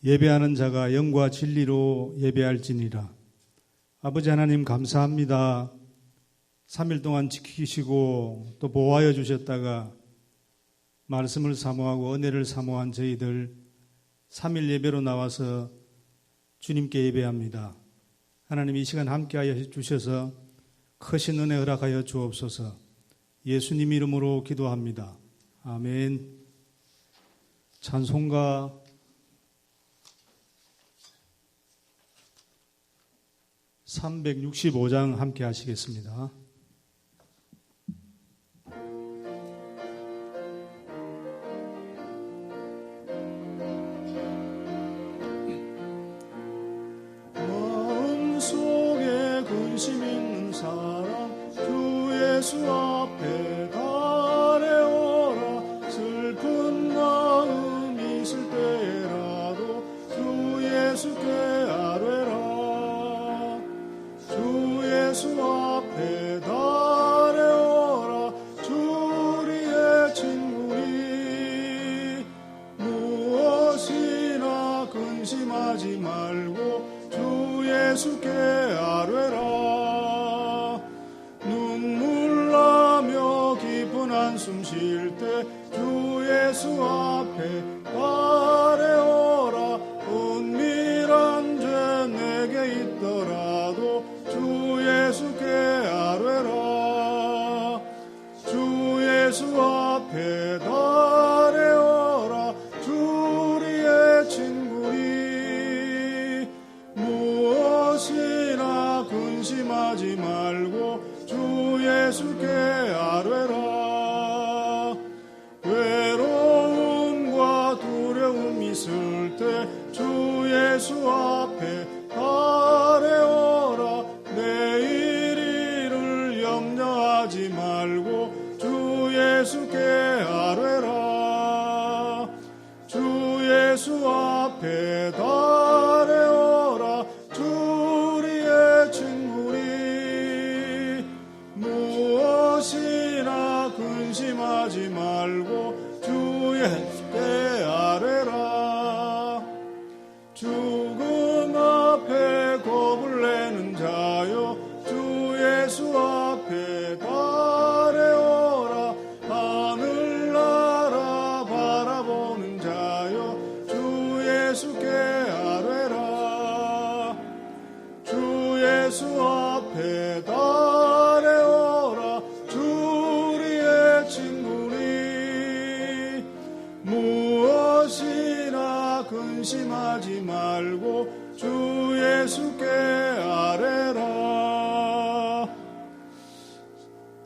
예배하는 자가 영과 진리로 예배할지니라. 아버지 하나님 감사합니다. 3일 동안 지키시고 또 보호하여 주셨다가 말씀을 사모하고 은혜를 사모한 저희들 3일 예배로 나와서 주님께 예배합니다. 하나님 이 시간 함께하여 주셔서 크신 은혜 허락하여 주옵소서. 예수님 이름으로 기도합니다. 아멘. 찬송가 365장 함께 하시겠습니다. 마음속에 근심 있는 사람 주 예수 앞에 달려오라. 슬픈 마음 있을 때라도 주 예수께 아뢰라. 주 예수 앞에 달려오라. 주 우리의 친구니 무엇이나 근심하지 말고 주 예수께 아뢰라. 눈물 나며 깊은 한숨 쉴 때 주 예수 앞에 달려오라. 은밀한 죄 내게 있더라도 주 예수께 아뢰라. 주 예수 앞에 달려오라. 주 우리의 친구니 무엇이나 근심하지 말고 주 예수께 아뢰라. 외로움과 두려움 있을 때 주 예수 앞에 달려오라. 내일 일을 염려하지 말고 주 예수께 아뢰라. 주 예수 앞에 달려오라. 주 우리의 친구니 무엇이나 근심하지 말고 주 예수께 아뢰라. 죽음 앞에 겁을 내는 자여 주 예수 앞에 달려오라. 하늘나라 바라보는 자여 주 예수께 아뢰라. 주 예수 앞에 달려오라. 주 우리의 친구니 무엇이나 근심하지 말고 주 예수께 아뢰라.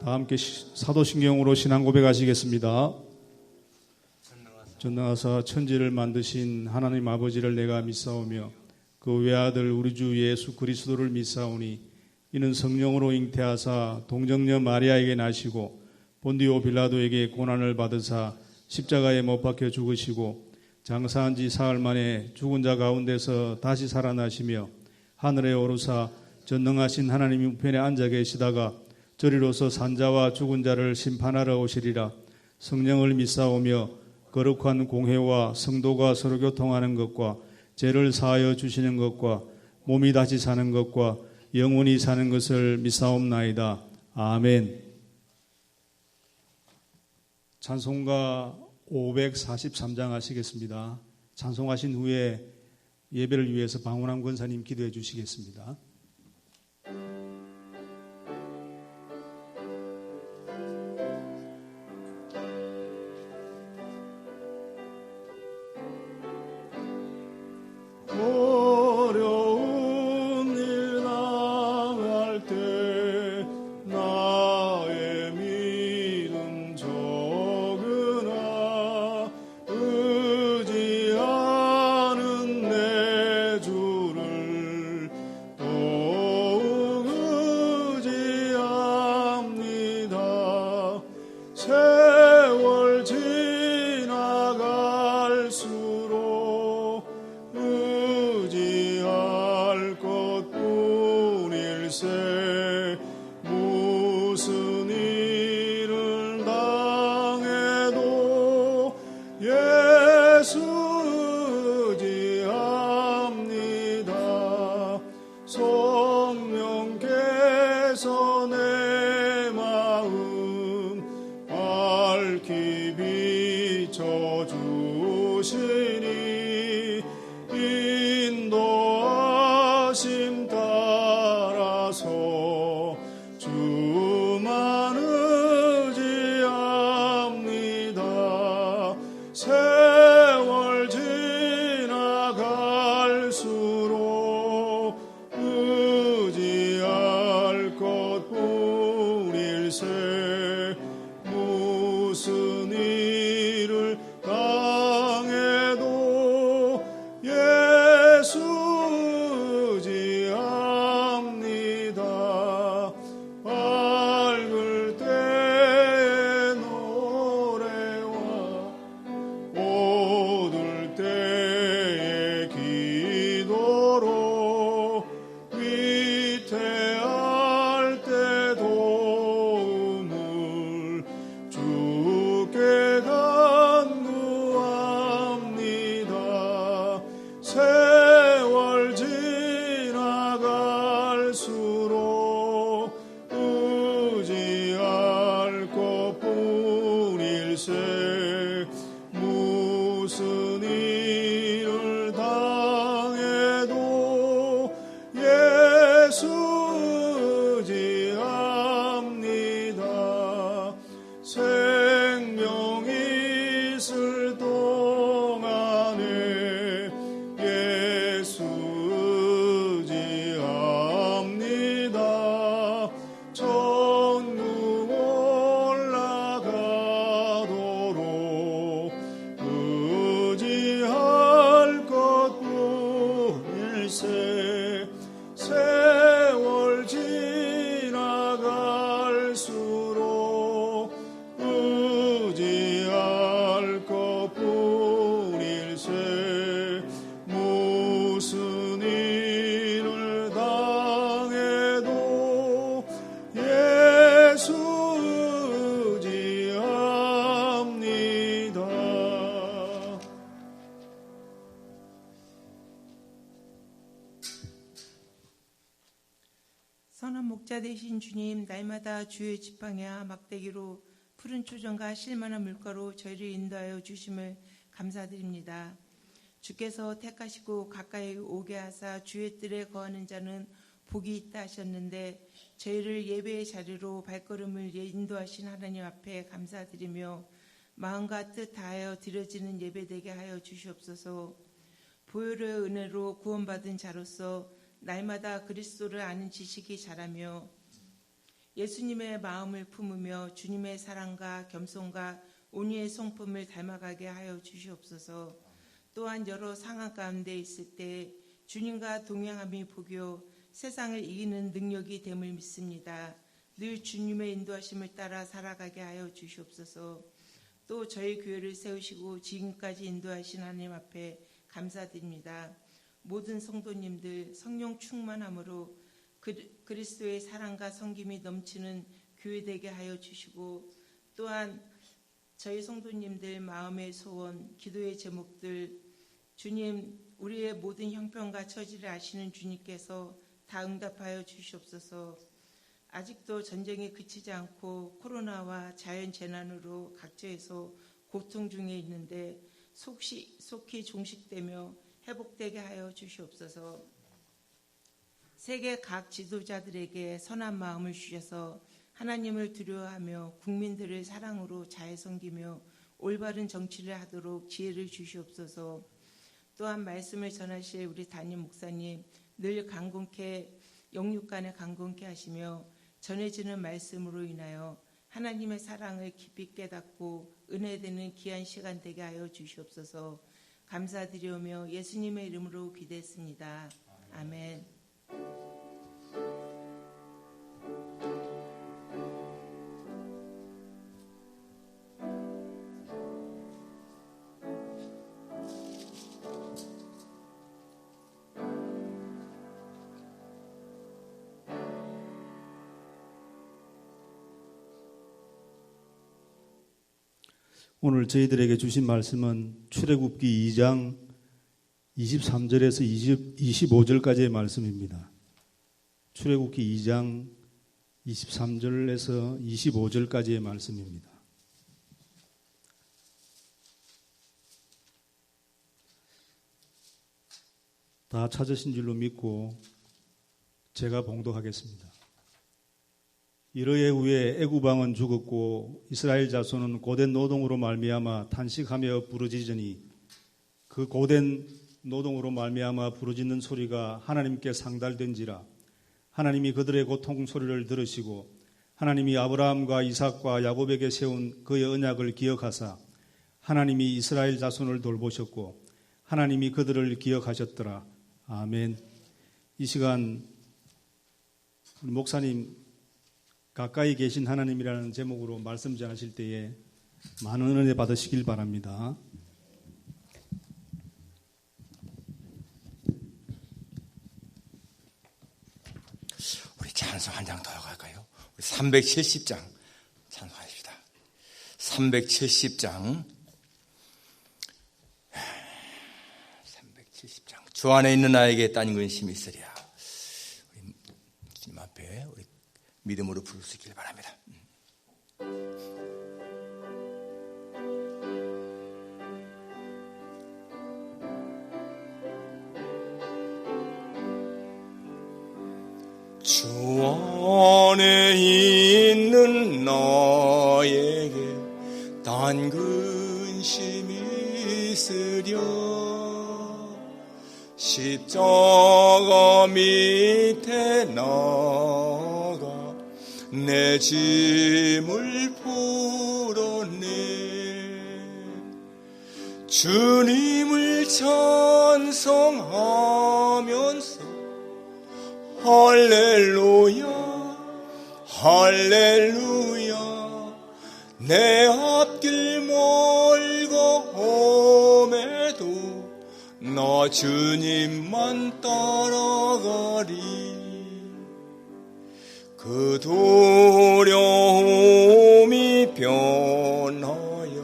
다 함께 사도신경으로 신앙 고백하시겠습니다. 전능하사 천지를 만드신 하나님 아버지를 내가 믿사오며 그 외아들 우리 주 예수 그리스도를 믿사오니 이는 성령으로 잉태하사 동정녀 마리아에게 나시고 본디오 빌라도에게 고난을 받으사 십자가에 못 박혀 죽으시고 장사한 지 사흘 만에 죽은 자 가운데서 다시 살아나시며 하늘에 오르사 전능하신 하나님 우편에 앉아 계시다가 저리로서 산자와 죽은 자를 심판하러 오시리라. 성령을 믿사오며 거룩한 공회와 성도가 서로 교통하는 것과 죄를 사하여 주시는 것과 몸이 다시 사는 것과 영원히 사는 것을 믿사옵나이다. 아멘. 찬송가 543장 하시겠습니다. 찬송하신 후에 예배를 위해서 방문한 권사님 기도해 주시겠습니다. 어려운 일 나갈 때 나의 믿음 적으나 의지하는 내 주를 또 선한 목자 되신 주님, 날마다 주의 지팡이와 막대기로 푸른 초정과 실만한 물가로 저희를 인도하여 주심을 감사드립니다. 주께서 택하시고 가까이 오게 하사 주의 뜰에 거하는 자는 복이 있다 하셨는데 저희를 예배의 자리로 발걸음을 인도하신 하나님 앞에 감사드리며 마음과 뜻 다하여 드려지는 예배되게 하여 주시옵소서. 보혈의 은혜로 구원받은 자로서 날마다 그리스도를 아는 지식이 자라며 예수님의 마음을 품으며 주님의 사랑과 겸손과 온유의 성품을 닮아가게 하여 주시옵소서. 또한 여러 상황 가운데 있을 때 주님과 동행함이 복이요 세상을 이기는 능력이 됨을 믿습니다. 늘 주님의 인도하심을 따라 살아가게 하여 주시옵소서. 또 저희 교회를 세우시고 지금까지 인도하신 하나님 앞에 감사드립니다. 모든 성도님들 성령 충만함으로 그리스도의 사랑과 섬김이 넘치는 교회 되게 하여 주시고 또한 저희 성도님들 마음의 소원, 기도의 제목들 주님 우리의 모든 형편과 처지를 아시는 주님께서 다 응답하여 주시옵소서. 아직도 전쟁이 그치지 않고 코로나와 자연재난으로 각지에서 고통 중에 있는데 속히 종식되며 회복되게 하여 주시옵소서. 세계 각 지도자들에게 선한 마음을 주셔서 하나님을 두려워하며 국민들을 사랑으로 잘 섬기며 올바른 정치를 하도록 지혜를 주시옵소서. 또한 말씀을 전하실 우리 담임 목사님 늘 강건케 영육간에 강건케 하시며 전해지는 말씀으로 인하여 하나님의 사랑을 깊이 깨닫고 은혜되는 귀한 시간 되게 하여 주시옵소서. 감사드리오며 예수님의 이름으로 기도했습니다. 아멘. 오늘 저희들에게 주신 말씀은 출애굽기 2장 23절에서 25절까지의 말씀입니다. 출애굽기 2장 23절에서 25절까지의 말씀입니다. 다 찾으신 줄로 믿고 제가 봉독하겠습니다. 이르에 후에 애굽 왕은 죽었고 이스라엘 자손은 고된 노동으로 말미암아 탄식하며 부르짖으니 그 고된 노동으로 말미암아 부르짖는 소리가 하나님께 상달된지라. 하나님이 그들의 고통 소리를 들으시고 하나님이 아브라함과 이삭과 야곱에게 세운 그의 언약을 기억하사 하나님이 이스라엘 자손을 돌보셨고 하나님이 그들을 기억하셨더라. 아멘. 이 시간 우리 목사님 가까이 계신 하나님이라는 제목으로 말씀 전하실 때에 많은 은혜 받으시길 바랍니다. 우리 찬송 한 장 더 할까요? 우리 370장 찬송하십시다. 370장 주 안에 있는 나에게 딴 근심이 있으랴. 우리 주님 앞에 우리 믿음으로 부를 수 있길 바랍니다. 주 안에 있는 나에게 단 근심이 있으랴. 십자가 밑에 나가 내 짐을 풀었네. 주님을 찬송하면서 할렐루야 할렐루야. 내 앞길 멀고 험해도 나 주님만 따라가리. 그 두려움이 변하여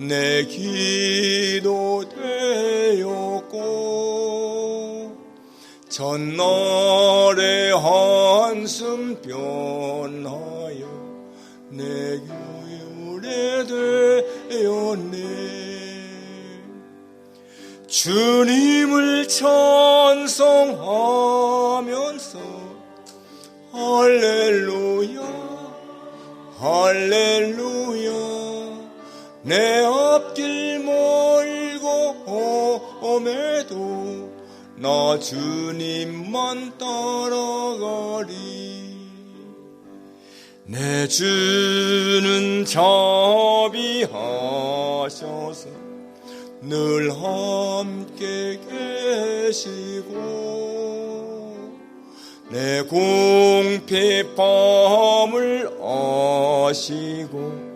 내 기도 되었고 전날의 한숨 변하여 내 교율에 되었네. 주님을 찬송하면서 할렐루야 할렐루야 내 앞길 멀고 험해도 나 주님만 따라가리. 내 주는 자비하셔서 늘 함께 계시고 내 공핍함을 아시고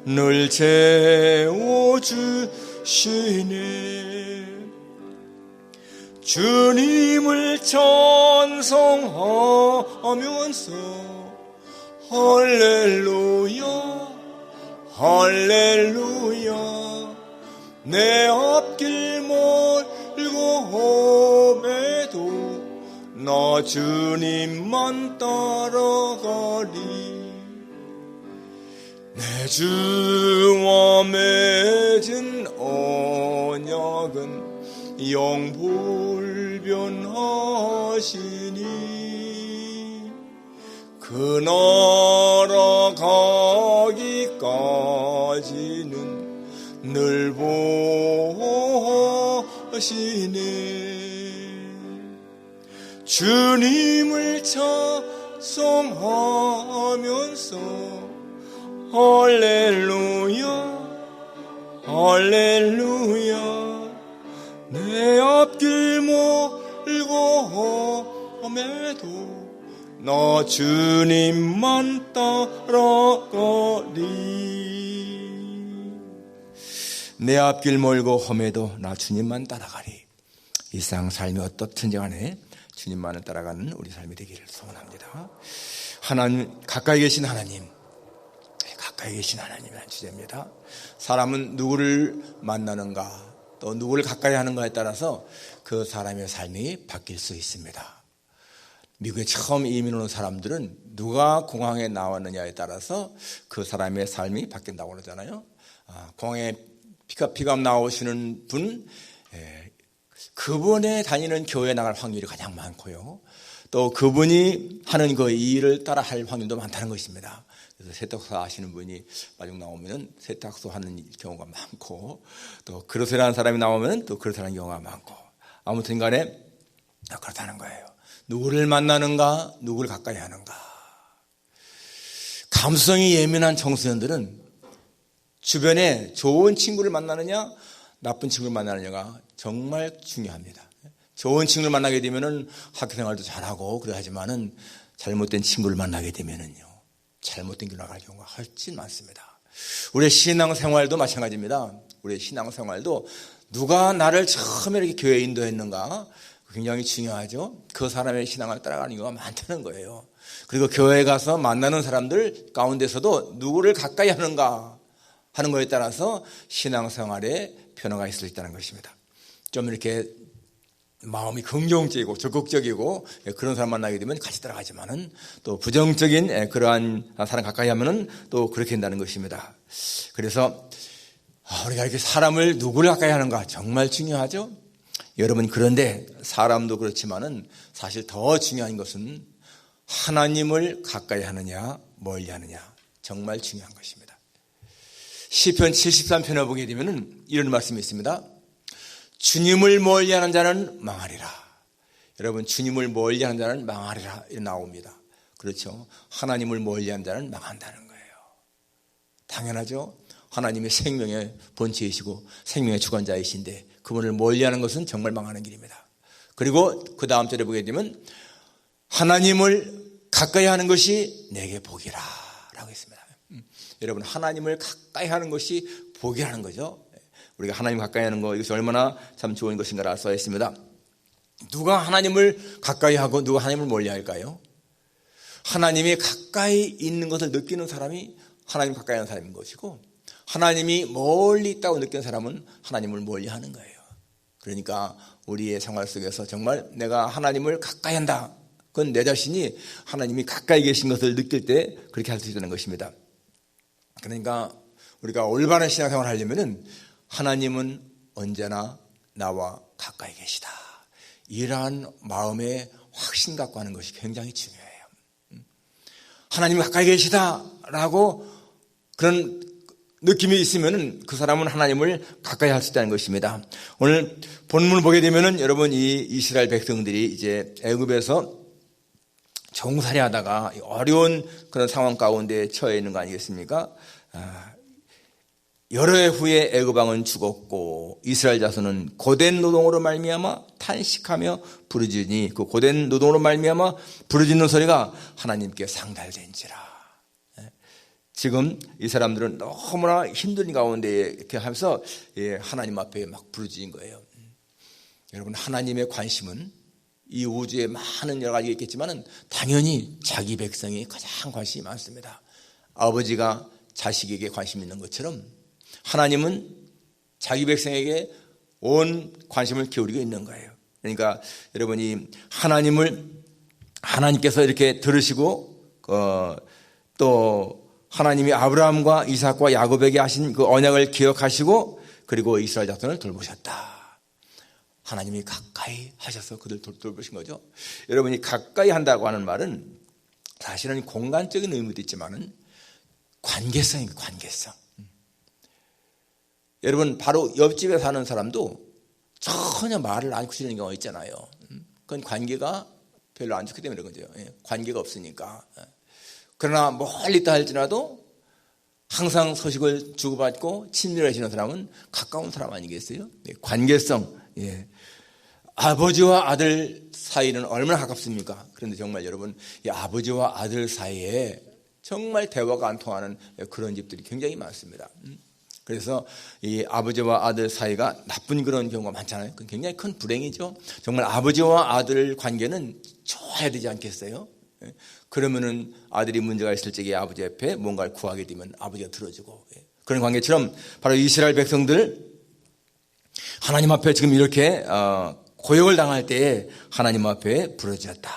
늘 채워주시네. 주님을 찬송하면서 할렐루야 할렐루야 내 앞길 멀고 험해도 나 주님만 따라가리. 내 주와 맺은 언약은 영불변하시니 그 나라 가기까지는 늘 보호하시네. 주님을 찬송하면서 할렐루야 할렐루야 내 앞길 멀고 험해도 나 주님만 따라가리. 내 앞길 멀고 험해도 나 주님만 따라가리. 이 세상 삶이 어떻든지 간에 주님만을 따라가는 우리 삶이 되기를 소원합니다. 하나님, 가까이 계신 하나님, 가까이 계신 하나님이라는 주제입니다. 사람은 누구를 만나는가 또 누구를 가까이 하는가에 따라서 그 사람의 삶이 바뀔 수 있습니다. 미국에 처음 이민 오는 사람들은 누가 공항에 나왔느냐에 따라서 그 사람의 삶이 바뀐다고 그러잖아요. 공항에 픽업 나오시는 분, 그분의 다니는 교회에 나갈 확률이 가장 많고요. 또 그분이 하는 그 일을 따라 할 확률도 많다는 것입니다. 그래서 세탁소 하시는 분이 마중 나오면 세탁소 하는 경우가 많고, 또 그릇을 하는 사람이 나오면 또 그릇을 하는 경우가 많고, 아무튼 간에 그렇다는 거예요. 누구를 만나는가, 누구를 가까이 하는가. 감성이 예민한 청소년들은 주변에 좋은 친구를 만나느냐, 나쁜 친구를 만나느냐가 정말 중요합니다. 좋은 친구를 만나게 되면은 학교 생활도 잘하고 그래 하지만은 잘못된 친구를 만나게 되면은요, 잘못된 길로 나갈 경우가 훨씬 많습니다. 우리의 신앙생활도 마찬가지입니다. 우리의 신앙생활도 누가 나를 처음에 이렇게 교회에 인도했는가 굉장히 중요하죠. 그 사람의 신앙을 따라가는 경우가 많다는 거예요. 그리고 교회에 가서 만나는 사람들 가운데서도 누구를 가까이 하는가 하는 것에 따라서 신앙생활에 변화가 있을 수 있다는 것입니다. 좀 이렇게 마음이 긍정적이고 적극적이고 그런 사람 만나게 되면 같이 따라가지만은 또 부정적인 그러한 사람 가까이 하면은 또 그렇게 된다는 것입니다. 그래서 우리가 이렇게 사람을 누구를 가까이 하는가 정말 중요하죠. 여러분, 그런데 사람도 그렇지만은 사실 더 중요한 것은 하나님을 가까이 하느냐 멀리 하느냐 정말 중요한 것입니다. 시편 73편에 보게 되면은 이런 말씀이 있습니다. 주님을 멀리하는 자는 망하리라. 여러분, 주님을 멀리하는 자는 망하리라 이렇게 나옵니다. 그렇죠? 하나님을 멀리하는 자는 망한다는 거예요. 당연하죠. 하나님의 생명의 본체이시고 생명의 주관자이신데 그분을 멀리하는 것은 정말 망하는 길입니다. 그리고 그 다음 절에 보게 되면 하나님을 가까이 하는 것이 내게 복이라 라고 했습니다. 여러분, 하나님을 가까이 하는 것이 복이라는 거죠. 우리가 하나님 가까이 하는 거, 이것이 얼마나 참 좋은 것인가를 써 있습니다. 누가 하나님을 가까이 하고 누가 하나님을 멀리 할까요? 하나님이 가까이 있는 것을 느끼는 사람이 하나님 가까이 하는 사람인 것이고, 하나님이 멀리 있다고 느끼는 사람은 하나님을 멀리 하는 거예요. 그러니까 우리의 생활 속에서 정말 내가 하나님을 가까이 한다. 그건 내 자신이 하나님이 가까이 계신 것을 느낄 때 그렇게 할 수 있다는 것입니다. 그러니까 우리가 올바른 신앙생활을 하려면은 하나님은 언제나 나와 가까이 계시다. 이러한 마음의 확신 갖고 하는 것이 굉장히 중요해요. 하나님이 가까이 계시다라고 그런 느낌이 있으면은 그 사람은 하나님을 가까이 할 수 있다는 것입니다. 오늘 본문을 보게 되면은 여러분 이 이스라엘 백성들이 이제 애굽에서 종살이 하다가 어려운 그런 상황 가운데 처해 있는 거 아니겠습니까? 여러 해 후에 애굽 왕은 죽었고 이스라엘 자손은 고된 노동으로 말미암아 탄식하며 부르짖으니 그 고된 노동으로 말미암아 부르짖는 소리가 하나님께 상달된지라. 지금 이 사람들은 너무나 힘든 가운데 이렇게 하면서 하나님 앞에 막 부르짖은 거예요. 여러분, 하나님의 관심은 이 우주에 많은 여러 가지가 있겠지만 당연히 자기 백성이 가장 관심이 많습니다. 아버지가 자식에게 관심 있는 것처럼 하나님은 자기 백성에게 온 관심을 기울이고 있는 거예요. 그러니까 여러분이 하나님께서 이렇게 들으시고 또 하나님이 아브라함과 이삭과 야곱에게 하신 그 언약을 기억하시고 그리고 이스라엘 자손을 돌보셨다. 하나님이 가까이 하셔서 그들 돌보신 거죠. 여러분이 가까이 한다고 하는 말은 사실은 공간적인 의미도 있지만은 관계성입니다. 관계성. 여러분, 바로 옆집에 사는 사람도 전혀 말을 안 굳이는 경우가 있잖아요. 그건 관계가 별로 안 좋기 때문에 그런 거죠. 관계가 없으니까. 그러나 멀리 있다 할지라도 항상 소식을 주고받고 친밀해지는 사람은 가까운 사람 아니겠어요? 관계성. 아버지와 아들 사이는 얼마나 가깝습니까? 그런데 정말 여러분, 이 아버지와 아들 사이에 정말 대화가 안 통하는 그런 집들이 굉장히 많습니다. 그래서 이 아버지와 아들 사이가 나쁜 그런 경우가 많잖아요. 그건 굉장히 큰 불행이죠. 정말 아버지와 아들 관계는 좋아야 되지 않겠어요? 그러면은 아들이 문제가 있을 적에 아버지 앞에 뭔가를 구하게 되면 아버지가 들어주고, 그런 관계처럼 바로 이스라엘 백성들 하나님 앞에 지금 이렇게 고역을 당할 때에 하나님 앞에 부르짖었다.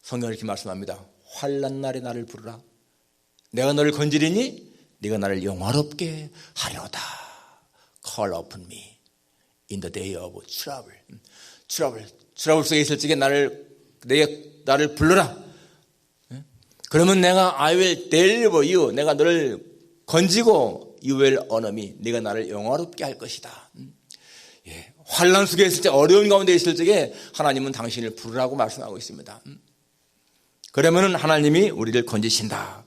성경은 이렇게 말씀합니다. 환난 날에 나를 부르라. 내가 너를 건지리니 네가 나를 영화롭게 하려다. Call upon me in the day of trouble. 트러블 속에 있을 적에 나를 불러라. 그러면 내가 I will deliver you. 내가 너를 건지고 you will honor me. 네가 나를 영화롭게 할 것이다. 환난 속에 있을 때, 어려운 가운데 있을 적에 하나님은 당신을 부르라고 말씀하고 있습니다. 그러면은 하나님이 우리를 건지신다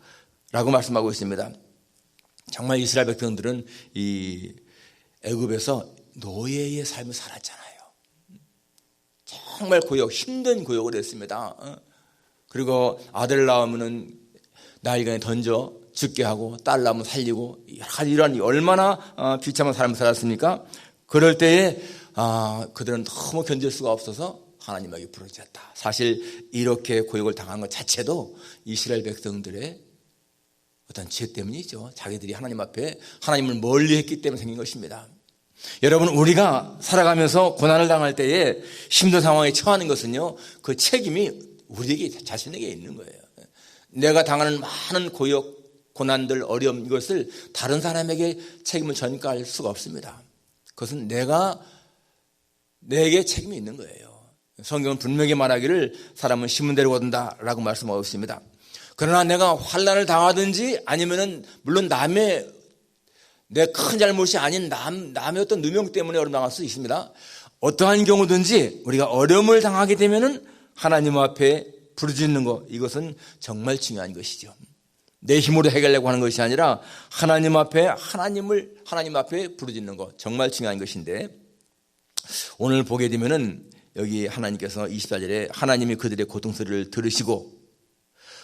라고 말씀하고 있습니다. 정말 이스라엘 백성들은 이 애굽에서 노예의 삶을 살았잖아요. 정말 힘든 고역을 했습니다. 그리고 아들 낳으면은 나일강에 던져 죽게 하고 딸 낳으면 살리고 여러 가지 이런 얼마나 비참한 삶을 살았습니까? 그럴 때에 그들은 너무 견딜 수가 없어서 하나님에게 부르짖었다. 사실 이렇게 고역을 당한 것 자체도 이스라엘 백성들의 어떤 죄 때문이죠. 자기들이 하나님 앞에 하나님을 멀리했기 때문에 생긴 것입니다. 여러분, 우리가 살아가면서 고난을 당할 때에 힘든 상황에 처하는 것은요, 그 책임이 우리에게 자신에게 있는 거예요. 내가 당하는 많은 고역, 고난들, 어려움 이것을 다른 사람에게 책임을 전가할 수가 없습니다. 그것은 내게 책임이 있는 거예요. 성경은 분명히 말하기를 사람은 심은 대로 거둔다라고 말씀하고 있습니다. 그러나 내가 환난을 당하든지 아니면은 물론 내 큰 잘못이 아닌 남의 어떤 누명 때문에 어려움 당할 수 있습니다. 어떠한 경우든지 우리가 어려움을 당하게 되면은 하나님 앞에 부르짖는 것, 이것은 정말 중요한 것이죠. 내 힘으로 해결하려고 하는 것이 아니라 하나님 앞에 부르짖는 것, 정말 중요한 것인데, 오늘 보게 되면은 여기 하나님께서 24절에 하나님이 그들의 고통소리를 들으시고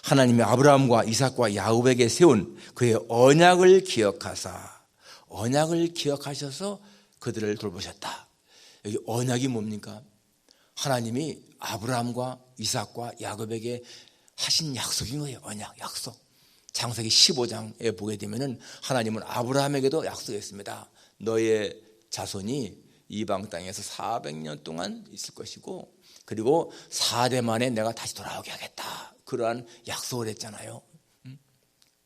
하나님이 아브라함과 이삭과 야곱에게 세운 그의 언약을 기억하셔서 그들을 돌보셨다. 여기 언약이 뭡니까? 하나님이 아브라함과 이삭과 야곱에게 하신 약속인 거예요. 언약, 약속. 창세기 15장에 보게 되면은 하나님은 아브라함에게도 약속했습니다. 너의 자손이 이방 땅에서 400년 동안 있을 것이고, 그리고 4대 만에 내가 다시 돌아오게 하겠다, 그러한 약속을 했잖아요.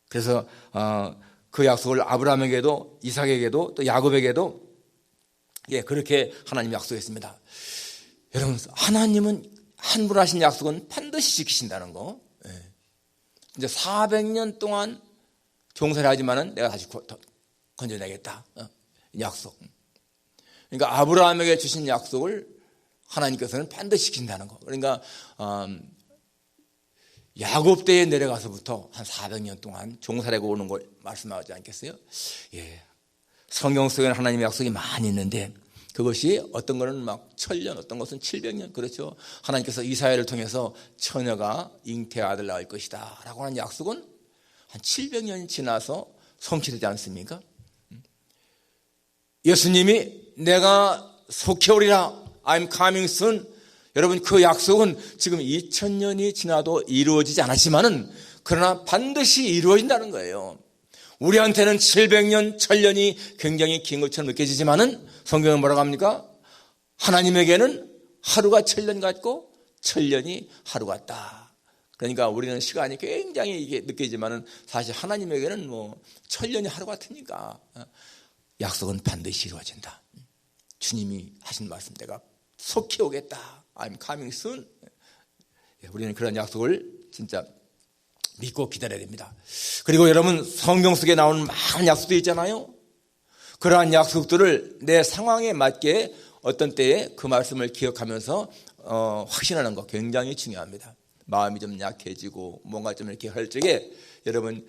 그래서 그 약속을 아브라함에게도, 이삭에게도, 또 야곱에게도 그렇게 하나님이 약속했습니다. 여러분, 하나님은 한 분 하신 약속은 반드시 지키신다는 거. 이제 400년 동안 종살이 하지만은 내가 다시 건져내겠다, 약속. 그러니까 아브라함에게 주신 약속을 하나님께서는 반드시 지킨다는 거. 그러니까 야곱 때에 내려가서부터 한 400년 동안 종살이하고 오는 걸 말씀하지 않겠어요? 성경 속에는 하나님의 약속이 많이 있는데, 그것이 어떤 거는 막 1000년, 어떤 것은 700년, 그렇죠. 하나님께서 이사야를 통해서 처녀가 잉태 아들 낳을 것이다 라고 하는 약속은 한 700년이 지나서 성취되지 않습니까? 예수님이 내가 속히 오리라, I'm coming soon. 여러분, 그 약속은 지금 2000년이 지나도 이루어지지 않았지만은 그러나 반드시 이루어진다는 거예요. 우리한테는 700년, 1000년이 굉장히 긴 것처럼 느껴지지만은 성경은 뭐라고 합니까? 하나님에게는 하루가 1000년 같고 1000년이 하루 같다. 그러니까 우리는 시간이 굉장히 이게 느껴지지만은 사실 하나님에게는 뭐 1000년이 하루 같으니까 약속은 반드시 이루어진다. 주님이 하신 말씀, 내가 속히 오겠다, I'm coming soon. 우리는 그런 약속을 진짜 믿고 기다려야 됩니다. 그리고 여러분, 성경 속에 나오는 많은 약속도 있잖아요. 그러한 약속들을 내 상황에 맞게 어떤 때에 그 말씀을 기억하면서 확신하는 거 굉장히 중요합니다. 마음이 좀 약해지고 뭔가 좀 이렇게 할 적에 여러분,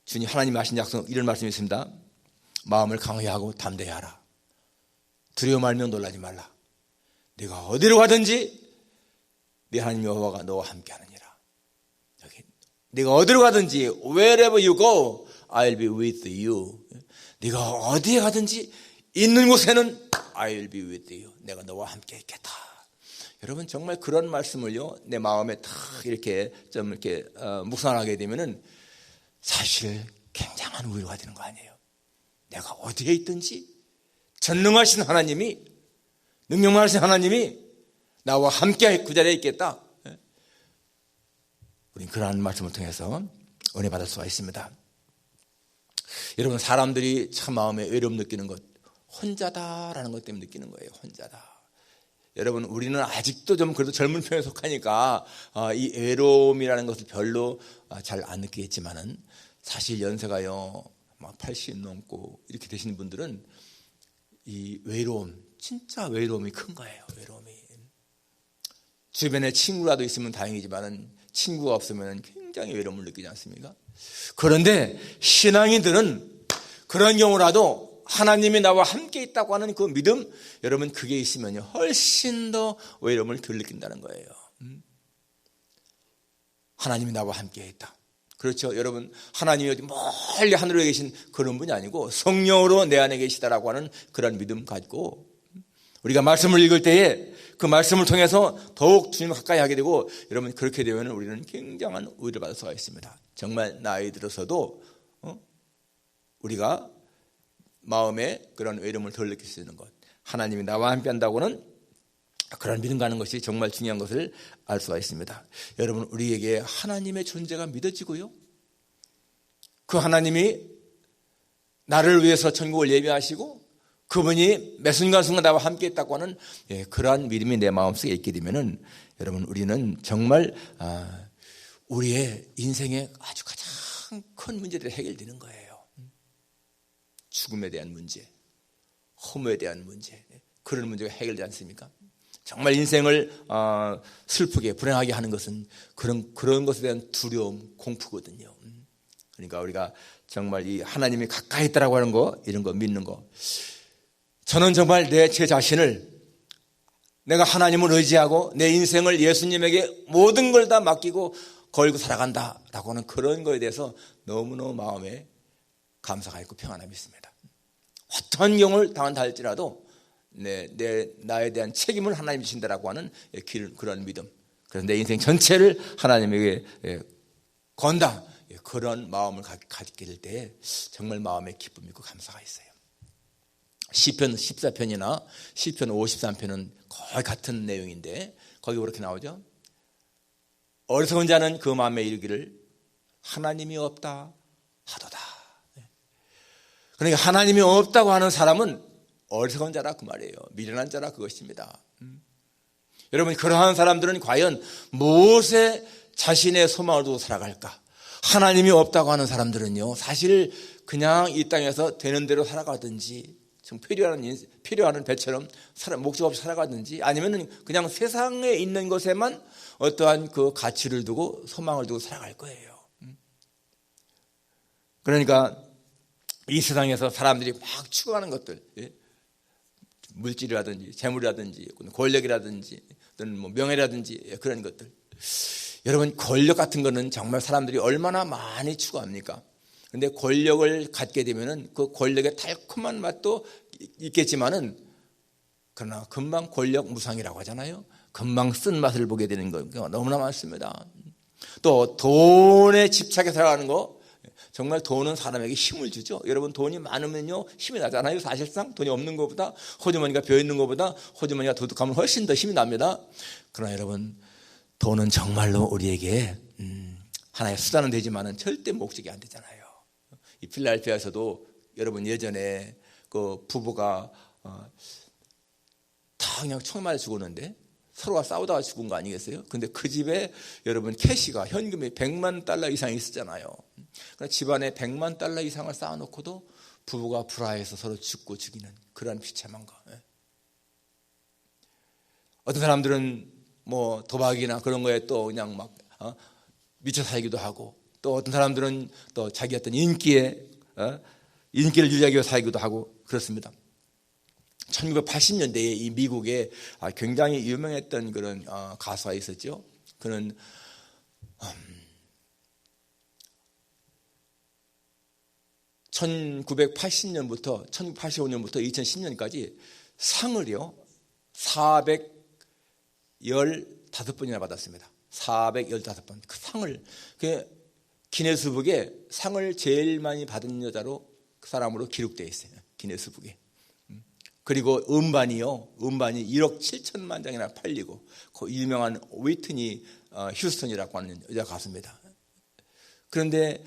주님 하나님 하신 약속, 이런 말씀이 있습니다. 마음을 강하게 하고 담대히 하라. 두려워 말며 놀라지 말라. 네가 어디로 가든지 네 하나님 여호와가 너와 함께 하느니라. 네가 어디로 가든지 wherever you go, I'll be with you. 네가 어디에 가든지 있는 곳에는 I'll be with you. 내가 너와 함께 있겠다. 여러분, 정말 그런 말씀을요 내 마음에 탁 이렇게 좀 이렇게 묵상하게 되면은 사실 굉장한 위로가 되는 거 아니에요. 내가 어디에 있든지 전능하신 하나님이, 능력하신 하나님이 나와 함께 그 자리에 있겠다. 우린 그러한 말씀을 통해서 은혜 받을 수가 있습니다. 여러분, 사람들이 참 마음에 외로움 느끼는 것, 혼자다라는 것 때문에 느끼는 거예요. 혼자다. 여러분, 우리는 아직도 좀 그래도 젊은 편에 속하니까 이 외로움이라는 것을 별로 잘 안 느끼겠지만은 사실 연세가요 막 80 넘고 이렇게 되시는 분들은 이 외로움, 진짜 외로움이 큰 거예요. 외로움이. 주변에 친구라도 있으면 다행이지만은 친구가 없으면 굉장히 외로움을 느끼지 않습니까? 그런데 신앙인들은 그런 경우라도 하나님이 나와 함께 있다고 하는 그 믿음, 여러분, 그게 있으면요 훨씬 더 외로움을 덜 느낀다는 거예요. 하나님이 나와 함께 있다. 그렇죠. 여러분, 하나님이 어디 멀리 하늘에 계신 그런 분이 아니고 성령으로 내 안에 계시다라고 하는 그런 믿음 가지고 우리가 말씀을 읽을 때에 그 말씀을 통해서 더욱 주님을 가까이 하게 되고, 여러분, 그렇게 되면 우리는 굉장한 위로를 받을 수가 있습니다. 정말 나이 들어서도 우리가 마음에 그런 외로움을 덜 느낄 수 있는 것, 하나님이 나와 함께 한다고는 그런 믿음 가는 것이 정말 중요한 것을 알 수가 있습니다. 여러분, 우리에게 하나님의 존재가 믿어지고요, 그 하나님이 나를 위해서 천국을 예비하시고 그분이 매 순간순간 나와 함께 있다고 하는 그러한 믿음이 내 마음속에 있게 되면은 여러분, 우리는 정말 우리의 인생의 아주 가장 큰 문제들이 해결되는 거예요. 죽음에 대한 문제, 허무에 대한 문제, 그런 문제가 해결되지 않습니까? 정말 인생을 슬프게 불행하게 하는 것은 그런 것에 대한 두려움, 공포거든요. 그러니까 우리가 정말 이 하나님이 가까이 있다라고 하는 거, 이런 거 믿는 거. 저는 정말 제 자신을 내가 하나님을 의지하고 내 인생을 예수님에게 모든 걸 다 맡기고 걸고 살아간다라고 하는 그런 거에 대해서 너무너무 마음에 감사가 있고 평안함이 있습니다. 어떤 경우를 당한다 할지라도 나에 대한 책임을 하나님이 주신다라고 하는 그런 믿음, 그래서 내 인생 전체를 하나님에게 건다, 그런 마음을 갖게 될 때 정말 마음에 기쁨이 있고 감사가 있어요. 시편 14편이나 시편 53편은 거의 같은 내용인데 거기 그렇게 나오죠. 어리석은 자는 그 마음에 이르기를 하나님이 없다 하도다. 그러니까 하나님이 없다고 하는 사람은 어리석은 자라 그 말이에요. 미련한 자라 그것입니다. 여러분, 그러한 사람들은 과연 무엇에 자신의 소망을 두고 살아갈까? 하나님이 없다고 하는 사람들은요, 사실 그냥 이 땅에서 되는 대로 살아가든지 좀 필요한 배처럼 목적 없이 살아가든지 아니면 그냥 세상에 있는 것에만 어떠한 그 가치를 두고 소망을 두고 살아갈 거예요. 그러니까 이 세상에서 사람들이 막 추구하는 것들, 물질이라든지 재물이라든지 권력이라든지 또는 뭐 명예라든지 그런 것들, 여러분 권력 같은 거는 정말 사람들이 얼마나 많이 추구합니까? 그런데 권력을 갖게 되면은 그 권력의 달콤한 맛도 있겠지만은 그러나 금방 권력 무상이라고 하잖아요. 금방 쓴 맛을 보게 되는 거 너무나 많습니다. 또 돈에 집착해 살아가는 거, 정말 돈은 사람에게 힘을 주죠. 여러분, 돈이 많으면요 힘이 나잖아요. 사실상 돈이 없는 것보다, 호주머니가 비어있는 것보다 호주머니가 도둑하면 훨씬 더 힘이 납니다. 그러나 여러분, 돈은 정말로 우리에게 하나의 수단은 되지만은 절대 목적이 안 되잖아요. 이 필라델피아에서도 여러분 예전에 그 부부가 다 그냥 총 맞아 죽었는데 서로가 싸우다가 죽은 거 아니겠어요? 근데 그 집에 여러분 캐시가 현금이 $100만 이상이 있었잖아요. 그러니까 집안에 $100만 이상을 쌓아놓고도 부부가 불화해서 서로 죽고 죽이는 그런 비참한 거. 어떤 사람들은 뭐 도박이나 그런 거에 또 그냥 막 미쳐 살기도 하고, 또 어떤 사람들은 또 자기 어떤 인기를 유지하기 위해 살기도 하고 그렇습니다. 1980년대에 이 미국에 굉장히 유명했던 그런 가수가 있었죠. 그는 1985년부터 2010년까지 상을요 415번이나 받았습니다. 415번. 그 상을, 기네스북에 상을 제일 많이 받은 여자로 그 사람으로 기록되어 있어요. 기네스북에. 그리고 음반이 1억 7천만 장이나 팔리고, 그 유명한 위트니 휴스턴이라고 하는 여자 가수입니다. 그런데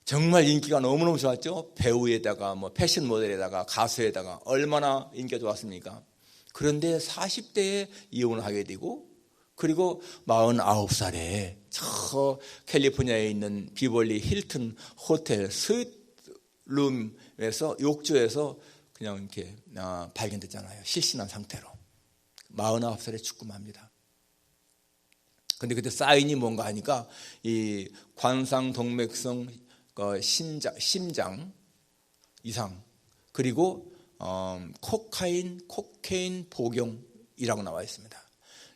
정말 인기가 너무너무 좋았죠. 배우에다가 뭐 패션 모델에다가 가수에다가 얼마나 인기가 좋았습니까? 그런데 40대에 이혼을 하게 되고, 그리고 49살에 저 캘리포니아에 있는 비벌리 힐튼 호텔 스윗룸에서 욕조에서 그냥 이렇게 발견됐잖아요. 실신한 상태로 49살에 죽음합니다. 근데 그때 사인이 뭔가 하니까 이 관상동맥성 심장 이상, 그리고 코케인 복용이라고 나와 있습니다.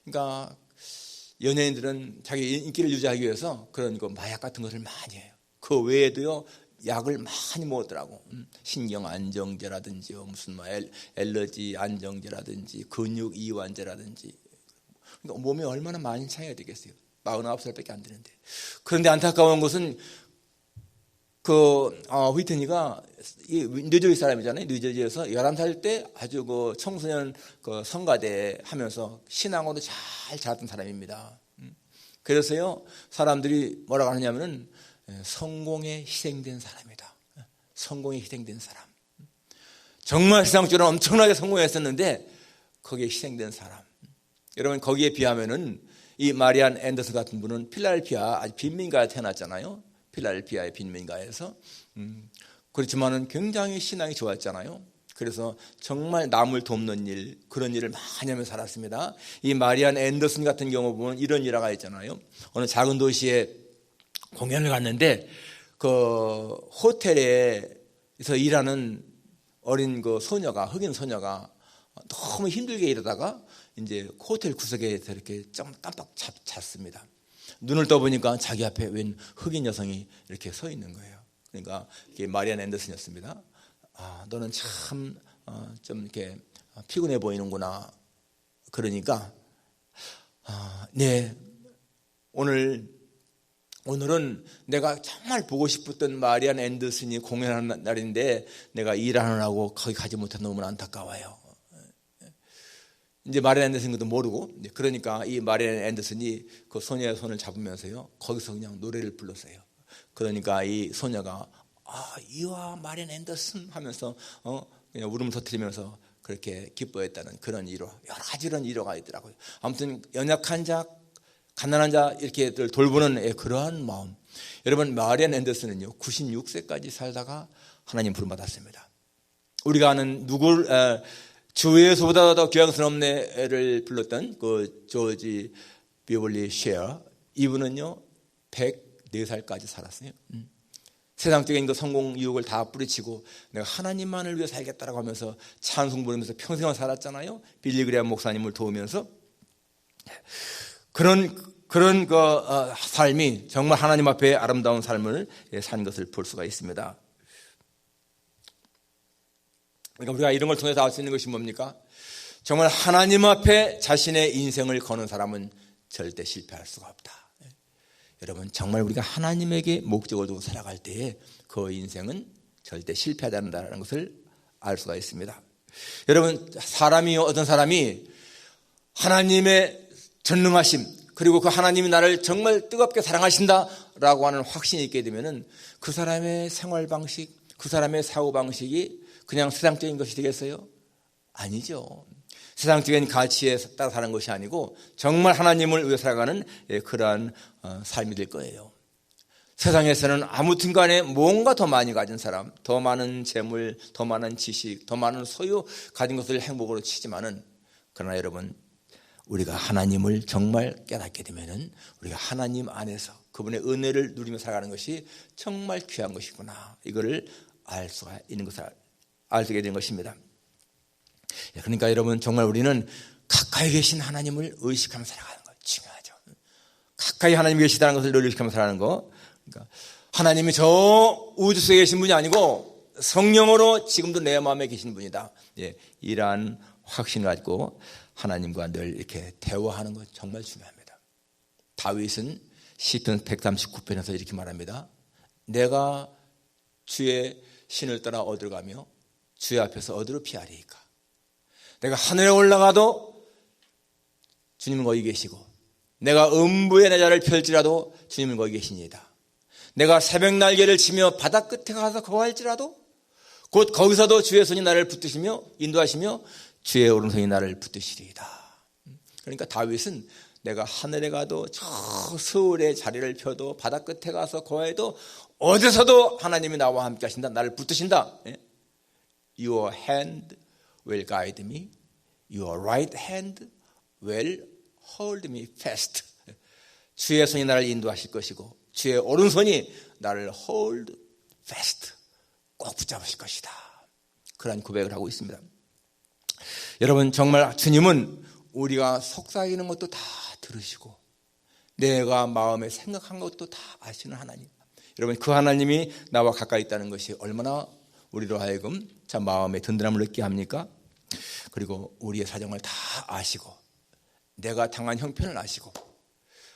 그러니까 연예인들은 자기 인기를 유지하기 위해서 그런 거 마약 같은 것을 많이 해요. 그 외에도요 약을 많이 먹었더라고. 신경 안정제라든지 무슨 뭐 엘러지 안정제라든지 근육 이완제라든지. 그러니까 몸에 얼마나 많이 차이가 되겠어요. 49살밖에 안 되는데. 그런데 안타까운 것은 휘트니가 뉴저지 사람이잖아요. 뉴저지에서 11살 때 아주 그 청소년 성가대 하면서 신앙으로 잘 자랐던 사람입니다. 그래서요, 사람들이 뭐라고 하느냐면은 성공에 희생된 사람이다. 성공에 희생된 사람. 정말 세상적으로 엄청나게 성공했었는데 거기에 희생된 사람. 여러분, 거기에 비하면은 이 마리안 앤더슨 같은 분은 필라델피아 아주 빈민가에 태어났잖아요. 필라델피아의 빈민가에서. 그렇지만은 굉장히 신앙이 좋았잖아요. 그래서 정말 남을 돕는 일, 그런 일을 많이 하면서 살았습니다. 이 마리안 앤더슨 같은 경우 보면 이런 일화가 있잖아요. 어느 작은 도시에 공연을 갔는데 그 호텔에서 일하는 어린 그 소녀가, 흑인 소녀가 너무 힘들게 일하다가 이제 호텔 구석에서 이렇게 좀 깜빡 잤습니다. 눈을 떠보니까 자기 앞에 웬 흑인 여성이 이렇게 서 있는 거예요. 그러니까 이게 마리안 앤더슨이었습니다. 너는 참 좀 이렇게 피곤해 보이는구나. 그러니까 네, 오늘 오늘은 내가 정말 보고 싶었던 마리안 앤더슨이 공연하는 날인데 내가 일하느라고 거기 가지 못해 너무 안타까워요. 이제 마리안 앤더슨 것도 모르고, 그러니까 이 마리안 앤더슨이 그 소녀의 손을 잡으면서요, 거기서 그냥 노래를 불렀어요. 그러니까 이 소녀가 이와 마리안 앤더슨 하면서 그냥 울음 터뜨리면서 그렇게 기뻐했다는 그런 위로, 여러 가지 이런 위로가 있더라고요. 아무튼 연약한 자, 가난한 자 이렇게 돌보는 그러한 마음. 여러분, 마리안 앤더슨은요 96세까지 살다가 하나님 부름 받았습니다. 우리가 아는 주에서보다 더 교양스럽네를 불렀던 그 조지 비벌리 셰어, 이분은요 104살까지 살았어요. 세상적인 그 성공 유혹을 다 뿌리치고 내가 하나님만을 위해 살겠다라고 하면서 찬송 부르면서 평생을 살았잖아요. 빌리 그레이엄 목사님을 도우면서. 그런 그 삶이 정말 하나님 앞에 아름다운 삶을 산 것을 볼 수가 있습니다. 그러니까 우리가 이런 걸 통해서 알 수 있는 것이 뭡니까? 정말 하나님 앞에 자신의 인생을 거는 사람은 절대 실패할 수가 없다. 여러분, 정말 우리가 하나님에게 목적을 두고 살아갈 때에 그 인생은 절대 실패하지 않는다는 것을 알 수가 있습니다. 여러분, 어떤 사람이 하나님의 전능하심, 그리고 그 하나님이 나를 정말 뜨겁게 사랑하신다라고 하는 확신이 있게 되면은 그 사람의 생활 방식, 그 사람의 사고 방식이 그냥 세상적인 것이 되겠어요? 아니죠. 세상적인 가치에 따라 사는 것이 아니고 정말 하나님을 위해 살아가는 그러한 삶이 될 거예요. 세상에서는 아무튼 간에 뭔가 더 많이 가진 사람, 더 많은 재물, 더 많은 지식, 더 많은 소유 가진 것을 행복으로 치지만은, 그러나 여러분, 우리가 하나님을 정말 깨닫게 되면은 우리가 하나님 안에서 그분의 은혜를 누리며 살아가는 것이 정말 귀한 것이구나, 이거를 알 수가 있는 것을 알게 된 것입니다. 그러니까 여러분, 정말 우리는 가까이 계신 하나님을 의식하며 살아가는 거 중요하죠. 가까이 하나님이 계시다는 것을 늘 의식하며 살아가는 거. 그러니까 하나님이 저 우주 속에 계신 분이 아니고 성령으로 지금도 내 마음에 계신 분이다. 이러한 확신을 가지고 하나님과 늘 이렇게 대화하는 것 정말 중요합니다. 다윗은 시편 139편에서 이렇게 말합니다. 내가 주의 신을 따라 어디로 가며 주의 앞에서 어디로 피하리이까? 내가 하늘에 올라가도 주님은 거기 계시고, 내가 음부의 내 자를 펼지라도 주님은 거기 계시니이다. 내가 새벽 날개를 치며 바다 끝에 가서 거할지라도 곧 거기서도 주의 손이 나를 붙드시며 인도하시며 주의 오른손이 나를 붙드시리이다. 그러니까 다윗은 내가 하늘에 가도 저 서울에 자리를 펴도 바다 끝에 가서 거해도 어디서도 하나님이 나와 함께 하신다, 나를 붙드신다. Your hand will guide me. Your right hand will hold me fast. 주의 손이 나를 인도하실 것이고 주의 오른손이 나를 hold fast, 꼭 붙잡으실 것이다. 그런 고백을 하고 있습니다. 여러분, 정말 주님은 우리가 속삭이는 것도 다 들으시고 내가 마음에 생각한 것도 다 아시는 하나님. 여러분, 그 하나님이 나와 가까이 있다는 것이 얼마나 우리로 하여금 참 마음에 든든함을 느끼게 합니까? 그리고 우리의 사정을 다 아시고 내가 당한 형편을 아시고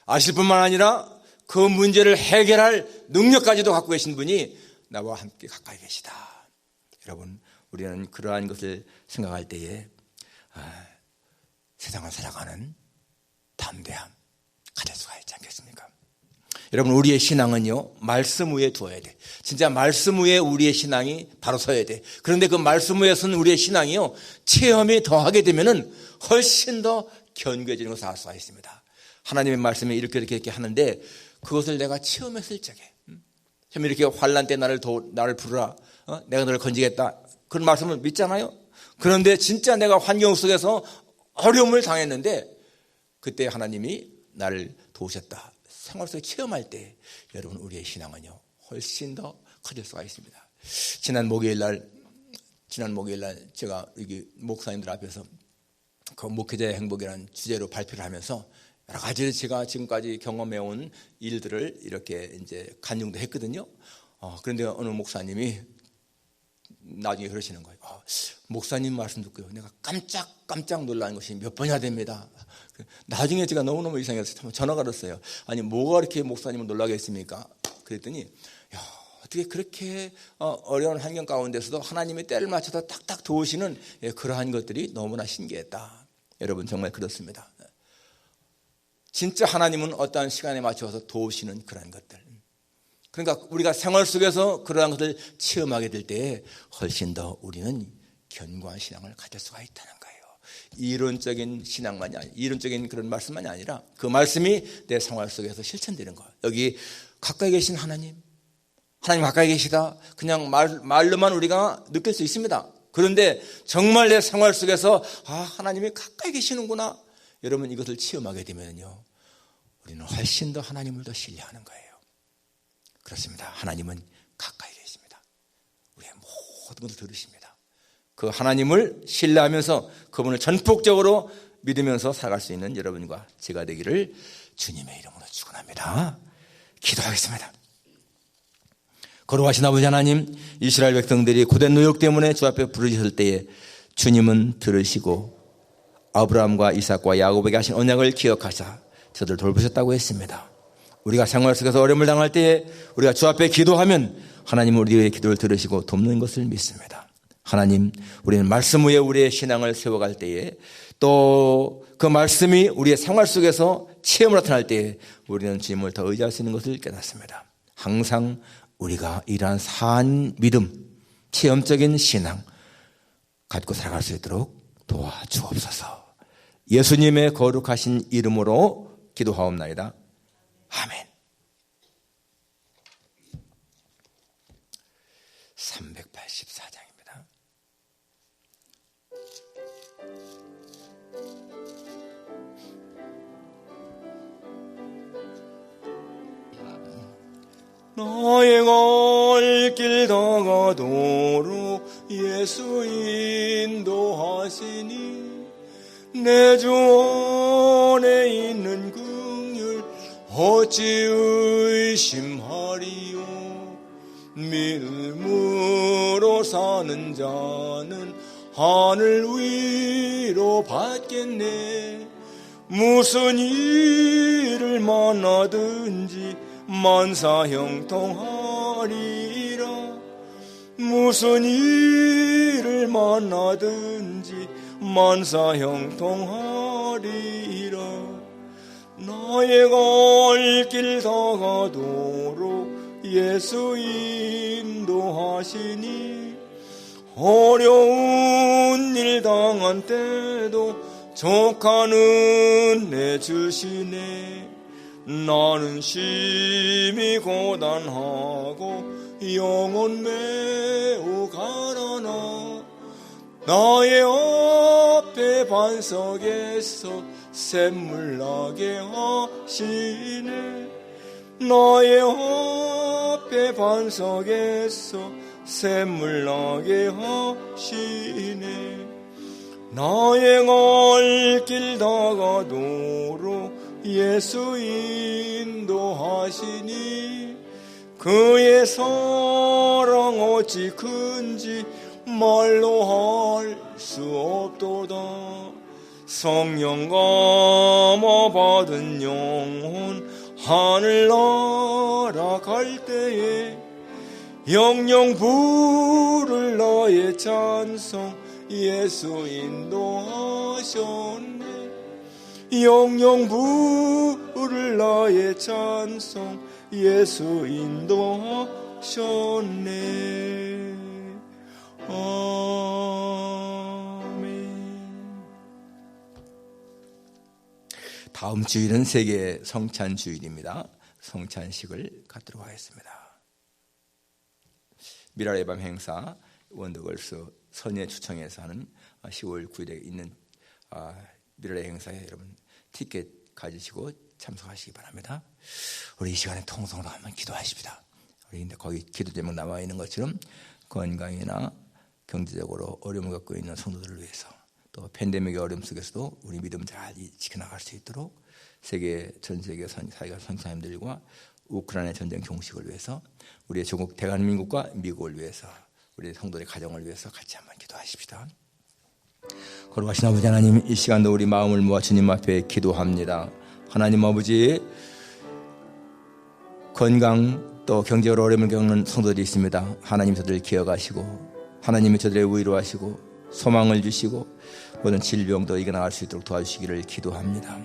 아실 뿐만 아니라 그 문제를 해결할 능력까지도 갖고 계신 분이 나와 함께 가까이 계시다. 여러분, 우리는 그러한 것을 생각할 때에 세상을 살아가는 담대함 가질 수가 있지 않겠습니까? 여러분, 우리의 신앙은요, 말씀 위에 두어야 돼. 진짜 말씀 위에 우리의 신앙이 바로 서야 돼. 그런데 그 말씀 위에 선 우리의 신앙이요, 체험이 더하게 되면은 훨씬 더 견고해지는 것을 알 수가 있습니다. 하나님의 말씀에 이렇게 하는데 그것을 내가 체험했을 적에, 참 이렇게 환난 때 나를 부르라, 내가 너를 건지겠다, 그런 말씀을 믿잖아요. 그런데 진짜 내가 환경 속에서 어려움을 당했는데 그때 하나님이 나를 도우셨다. 생활 속에 체험할 때 여러분, 우리의 신앙은요 훨씬 더 커질 수가 있습니다. 지난 목요일 날 제가 여기 목사님들 앞에서 그 목회자의 행복이라는 주제로 발표를 하면서 여러 가지 제가 지금까지 경험해온 일들을 이렇게 이제 간증도 했거든요. 그런데 어느 목사님이 나중에 그러시는 거예요. 목사님 말씀 듣고요, 내가 깜짝 놀라는 것이 몇 번이나 됩니다. 나중에 제가 너무너무 이상해서 전화가 왔어요. 아니 뭐가 그렇게 목사님을 놀라게 했습니까? 그랬더니 야, 어떻게 그렇게 어려운 환경 가운데서도 하나님의 때를 맞춰서 딱딱 도우시는 그러한 것들이 너무나 신기했다. 여러분 정말 그렇습니다. 진짜 하나님은 어떠한 시간에 맞춰서 도우시는 그런 것들. 그러니까 우리가 생활 속에서 그러한 것을 체험하게 될 때에 훨씬 더 우리는 견고한 신앙을 가질 수가 있다는 거예요. 이론적인 신앙만이 아니라, 이론적인 그런 말씀만이 아니라 그 말씀이 내 생활 속에서 실천되는 거예요. 여기 가까이 계신 하나님 가까이 계시다. 그냥 말로만 우리가 느낄 수 있습니다. 그런데 정말 내 생활 속에서 하나님이 가까이 계시는구나. 여러분 이것을 체험하게 되면요, 우리는 훨씬 더 하나님을 더 신뢰하는 거예요. 그렇습니다. 하나님은 가까이 계십니다. 우리의 모든 것을 들으십니다. 그 하나님을 신뢰하면서 그분을 전폭적으로 믿으면서 살아갈 수 있는 여러분과 제가 되기를 주님의 이름으로 축원합니다. 기도하겠습니다. 거룩하신 아버지 하나님, 이스라엘 백성들이 고된 노역 때문에 주 앞에 부르짖을 때에 주님은 들으시고 아브라함과 이삭과 야곱에게 하신 언약을 기억하사 저들을 돌보셨다고 했습니다. 우리가 생활 속에서 어려움을 당할 때에 우리가 주 앞에 기도하면 하나님은 우리의 기도를 들으시고 돕는 것을 믿습니다. 하나님, 우리는 말씀 위에 우리의 신앙을 세워갈 때에 또 그 말씀이 우리의 생활 속에서 체험으로 나타날 때에 우리는 주님을 더 의지할 수 있는 것을 깨닫습니다. 항상 우리가 이러한 사한 믿음, 체험적인 신앙 가지고 살아갈 수 있도록 도와주옵소서. 예수님의 거룩하신 이름으로 기도하옵나이다. 아멘. 384장입니다. 나의 갈 길 다가도록 예수 인도하시니 내 주 안에 있는 긍휼 어찌 의심하리요. 믿음으로 사는 자는 하늘 위로 받겠네. 무슨 일을 만나든지 만사 형통하리라. 무슨 일을 만나든지 만사 형통하리라. 나의 갈 길 다가도록 예수 인도하시니 어려운 일 당한 때도 족하는 내 주시네. 나는 심히 고단하고 영혼 매우 가라나 나의 앞에 반석에서 샘물 나게 하시네. 나의 앞에 반석에서 샘물 나게 하시네. 나의 갈 길 다가도록 예수 인도하시니 그의 사랑 어찌 큰지 말로 할 수 없도다. 성령 감화 받은 영혼 하늘나라 갈 때에 영영 부를 나의 찬송 예수 인도하셨네. 영영 부를 나의 찬송 예수 인도하셨네. 아멘. 다음 주일은 세계 성찬 주일입니다. 성찬식을 갖도록 하겠습니다. 미랄의 밤 행사 원더걸스 선예 추청에서 하는 10월 9일에 있는 미랄의 행사에 여러분 티켓 가지시고 참석하시기 바랍니다. 우리 이 시간에 통성으로 한번 기도하십시다. 우리 거기 기도 제목 나와 있는 것처럼 건강이나 경제적으로 어려움을 갖고 있는 성도들을 위해서 또 팬데믹의 어려움 속에서도 우리 믿음 잘 지켜나갈 수 있도록 세계 전 세계 사회가 선교사님들과 우크라이나 전쟁 종식을 위해서 우리의 조국 대한민국과 미국을 위해서 우리 성도의 가정을 위해서 같이 한번 기도하십시다. 거룩하신 아버지 하나님, 이 시간도 우리 마음을 모아 주님 앞에 기도합니다. 하나님 아버지, 건강 또 경제로 어려움을 겪는 성도들이 있습니다. 하나님 저들을 기억하시고 하나님이 저들의 위로하시고 소망을 주시고 모든 질병도 이겨나갈 수 있도록 도와주시기를 기도합니다.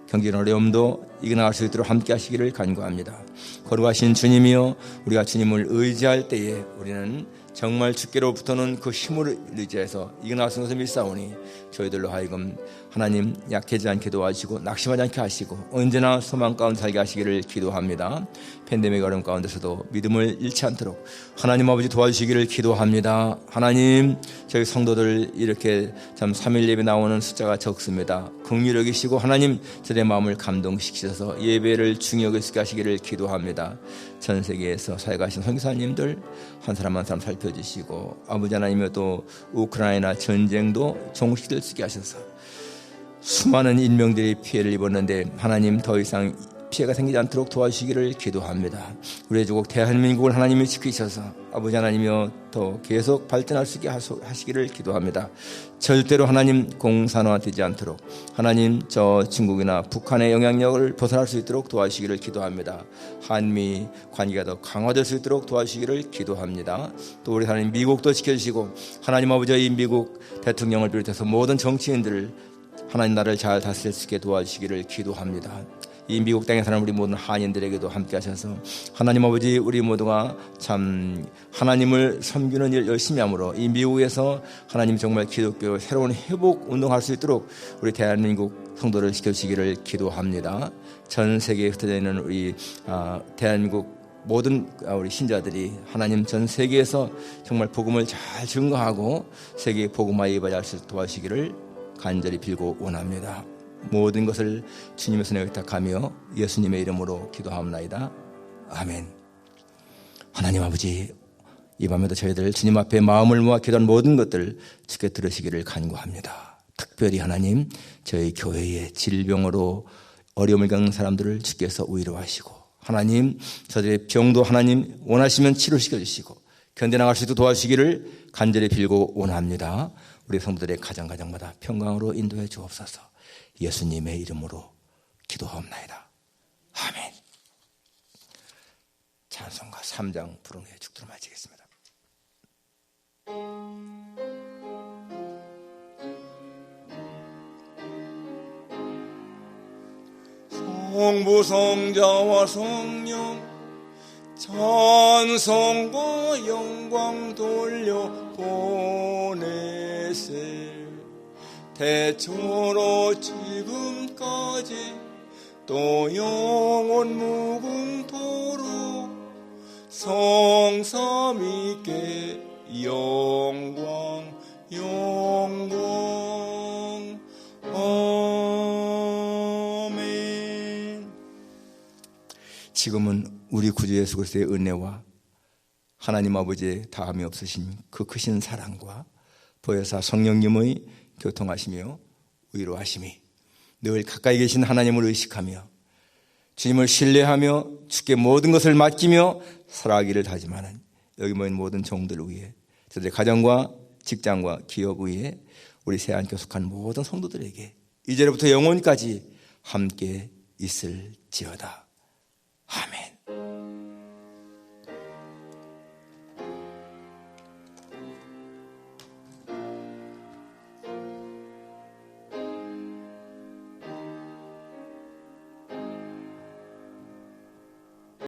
경제적 어려움도 이겨나갈 수 있도록 함께 하시기를 간구합니다. 거룩하신 주님이여, 우리가 주님을 의지할 때에 우리는 정말 주께로부터는 그 힘을 의지해서 이겨나갈 수 있는 것을 믿사오니 저희들로 하여금 하나님 약해지지 않게 도와주시고 낙심하지 않게 하시고 언제나 소망 가운데 살게 하시기를 기도합니다. 팬데믹 어려움 가운데서도 믿음을 잃지 않도록 하나님 아버지 도와주시기를 기도합니다. 하나님, 저희 성도들 이렇게 참 3일 예배 나오는 숫자가 적습니다. 긍휼히 여기시고 하나님 저의 마음을 감동시키셔서 예배를 중히 여기시게 하시기를 기도합니다. 전 세계에서 사역하신 선교사님들 한 사람 한 사람 살펴주시고 아버지 하나님의 또 우크라이나 전쟁도 종식될 수 있게 하셔서 수많은 인명들이 피해를 입었는데 하나님 더 이상 피해가 생기지 않도록 도와주시기를 기도합니다. 우리의 조국 대한민국을 하나님이 지키셔서 아버지 하나님이여 더 계속 발전할 수 있게 하시기를 기도합니다. 절대로 하나님 공산화되지 않도록 하나님 저 중국이나 북한의 영향력을 벗어날 수 있도록 도와주시기를 기도합니다. 한미 관계가 더 강화될 수 있도록 도와주시기를 기도합니다. 또 우리 하나님 미국도 지켜주시고 하나님 아버지 이 미국 대통령을 비롯해서 모든 정치인들을 하나님 나라를 잘 다스릴 수 있게 도와주시기를 기도합니다. 이 미국 땅에 사는 우리 모든 한인들에게도 함께 하셔서 하나님 아버지 우리 모두가 참 하나님을 섬기는 일 열심히 함으로 이 미국에서 하나님 정말 기독교 새로운 회복 운동할 수 있도록 우리 대한민국 성도를 지켜주시기를 기도합니다. 전 세계에 흩어져 있는 우리 대한민국 모든 우리 신자들이 하나님 전 세계에서 정말 복음을 잘 증거하고 세계 복음화에 이바지할 수 있도록 도와주시기를 간절히 빌고 원합니다. 모든 것을 주님의 손에 의탁하며 예수님의 이름으로 기도하옵나이다. 아멘. 하나님 아버지, 이 밤에도 저희들 주님 앞에 마음을 모아 기도한 모든 것들 주께 들으시기를 간구합니다. 특별히 하나님 저희 교회의 질병으로 어려움을 겪는 사람들을 주께서 위로하시고 하나님 저들의 병도 하나님 원하시면 치료시켜 주시고 견뎌나갈 수 있도록 도와주시기를 간절히 빌고 원합니다. 우리 성도들의 가정마다 평강으로 인도해 주옵소서. 예수님의 이름으로 기도하옵나이다. 아멘. 찬송가 3장 부르는 후에 축도로 마치겠습니다. 성부 성자와 성령 찬송과 영광 돌려 보내세. 대초로 지금까지 또 영원 무궁토록 성삼위께 영광 영광 아멘. 지금은 우리 구주 예수 그리스도의 은혜와 하나님 아버지의 다함이 없으신 그 크신 사랑과 보혜사 성령님의 교통하시며 위로하심이 늘 가까이 계신 하나님을 의식하며 주님을 신뢰하며 주께 모든 것을 맡기며 살아가기를 다짐하는 여기 모인 모든 종들 위해 저들의 가정과 직장과 기업 위에 우리 새안교회 속한 모든 성도들에게 이제로부터 영원까지 함께 있을지어다.